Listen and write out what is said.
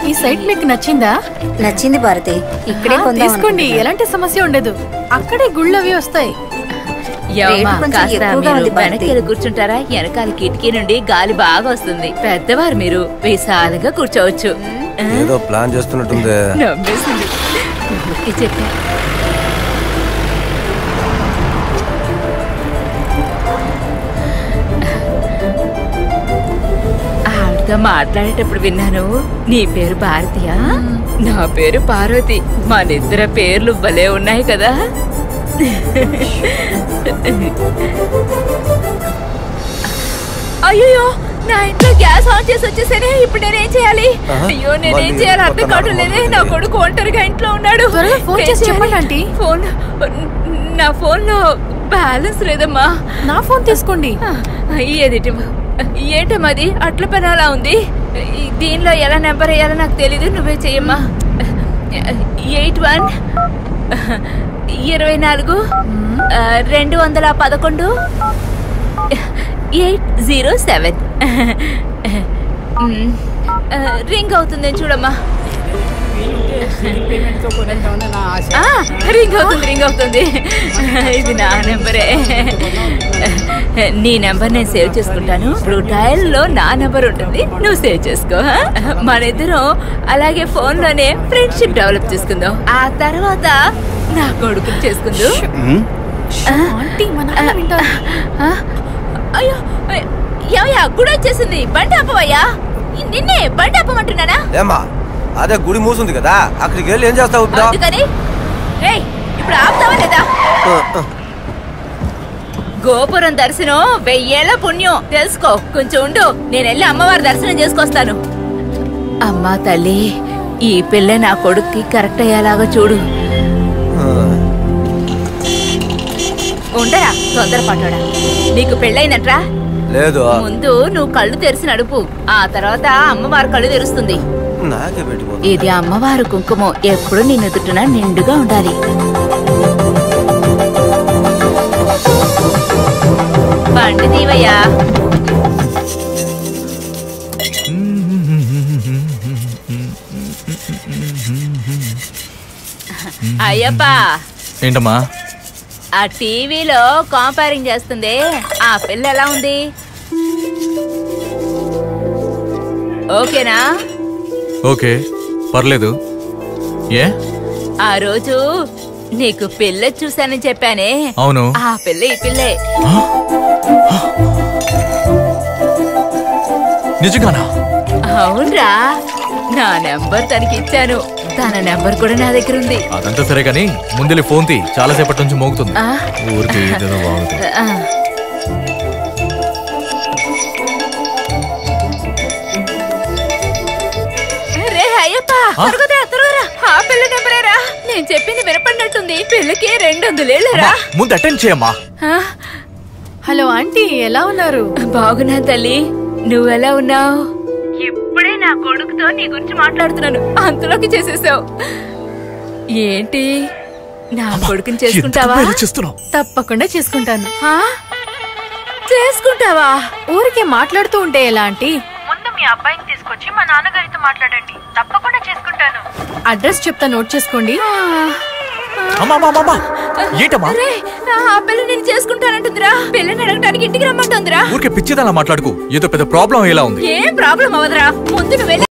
ఈ సైట్ మీకు నచ్చిందా? నచ్చింది భారతి, ఇక్కడే తీసుకోండి, ఎలాంటి సమస్య ఉండదు. అక్కడే గుళ్ళు అవి వస్తాయి. వెనక్కి కూర్చుంటారా? వెనకాల కిటికీ నుండి గాలి బాగా వస్తుంది. పెద్దవారు మీరు విశాలంగా కూర్చోవచ్చు. ఏదో ప్లాన్ చేస్తున్నట్టుంది. నమ్మేసింది. ఆవిడతో మాట్లాడేటప్పుడు విన్నాను, నీ పేరు భారతియా? నా పేరు పార్వతి. మనిద్దరి పేర్లు భలే ఉన్నాయి కదా. అయ్యో, నా ఇంట్లో గ్యాస్ ఆన్ చేసి వచ్చేసానే. ఇప్పుడు నేనేం చేయాలి? అయ్యో, నేనేం చేయాలి అర్థం కావడం లేదే. నా కొడుకు ఒంటరిగా ఇంట్లో ఉన్నాడు. ఫోన్ చేసి చెప్పండి ఆంటీ. నా ఫోన్ లో బ్యాలెన్స్ లేదమ్మా. నా ఫోన్ తీసుకోండి. ఏదిటి ఏంటమ్మా అది అట్ల పని అలా ఉంది? దీనిలో ఎలా నెంబర్ వేయాలో నాకు తెలీదు, నువ్వే చెయ్యమ్మా. 81 24 211 807 రింగ్ అవుతుంది చూడమ్మా. రింగ్ అవుతుంది. ఇది నా నెంబరే. నీ నెంబర్ నేను సేవ్ చేసుకుంటాను. ఇప్పుడు డయల్ లో నా నెంబర్ ఉంటుంది, నువ్వు సేవ్ చేసుకో. మన ఇద్దరం అలాగే ఫోన్ లోనే ఫ్రెండ్షిప్ డెవలప్ చేసుకుందాం. ఆ తర్వాత నా కొడుకుని చేసుకుందాం. అయ్యో ఏమయ్యా, గుడి వచ్చేసింది. బండి ఆపవయ్యా. నిన్నే బండి ఆపమంటున్నానా? అదే గుడి మూసుంది కదా, అక్కడికి వెళ్ళి ఏం చేస్తావు? ఇప్పుడు ఆపుతావా లేదా? గోపురం దర్శనం 1000 ఏళ్ల పుణ్యం, తెలుసుకో. కొంచెం ఉండు, నేను వెళ్ళి అమ్మవారి దర్శనం చేసుకొస్తాను. అమ్మా తల్లి, ఈ పిల్ల నా కొడుక్కి కరెక్ట్ అయ్యేలాగా చూడు. ఉండరా, తొందరపడ్డా. నీకు పెళ్ళైందంట్రా? లేదు. ముందు నువ్వు కళ్ళు తెరిచి నడుపు, ఆ తర్వాత అమ్మవారి కళ్ళు తెరుస్తుంది. ఇది అమ్మవారు కుంకుమ, ఎప్పుడు నీ నుదుటిన నిండుగా ఉండాలి. బండి తీవయ్యా. అయ్యప్పా. ఏంటమ్మా? ఆ టీవీలో కంపేరింగ్ చేస్తుంది, ఆ పిల్ల ఎలా ఉంది? ఓకేనా? ఓకే, పర్లేదు. ఏ ఆ రోజు నీకు పిల్ల చూసానని చెప్పానే? అవును. ఆ పిల్ల ఈ పిల్లే. నిజంగానా? అవునరా, నా నెంబర్ తనకి ఇచ్చాను. తన నెంబర్ కూడా నా దగ్గర ఉంది. అదంతా సరే కానీ ముందు ఫోన్ తీ, చాలా సేపటి నుంచి మోగుతుంది. ఊరికి ఏదో బాగుంటుంది. ఆ పిల్ల నెంబరేరా? నేను చెప్పింది వినపడినట్టుంది. పిల్లకి 200 ఏళ్ళరా? ముందు అటెండ్ చేయమ్మా. హలో ఆంటీ, ఎలా ఉన్నారు? బాగున్నా తల్లి, నువ్వెలా ఉన్నావు? ఇప్పుడే నా కొడుకుతో నీ గురించి మాట్లాడుతున్నాను, అంతలోకి చేసేసావు. ఏంటి, నా కొడుకుని చేసుకుంటావా? తప్పకుండా చేసుకుంటాను. చేసుకుంటావా? ఊరికే మాట్లాడుతూ ఉంటే ఎలా ఆంటీ? ముందు మీ అబ్బాయిని తీసుకొచ్చి మా నాన్నగారితో మాట్లాడండి, తప్పకుండా చేసుకుంటాను. అడ్రస్ చెప్తా, నోట్ చేసుకోండి. ఆ పిల్ల నేను చేసుకుంటానంటుందిరా. పిల్లని అడగటానికి ఇంటికి రమ్మంటుందిరా. ఊరికే పిచ్చిదలా మాట్లాడుకు, ఏదో పెద్ద ప్రాబ్లం ఎలా ఉంది? ఏం ప్రాబ్లం అవదురా, ముందు నువ్వు వెళ్ళి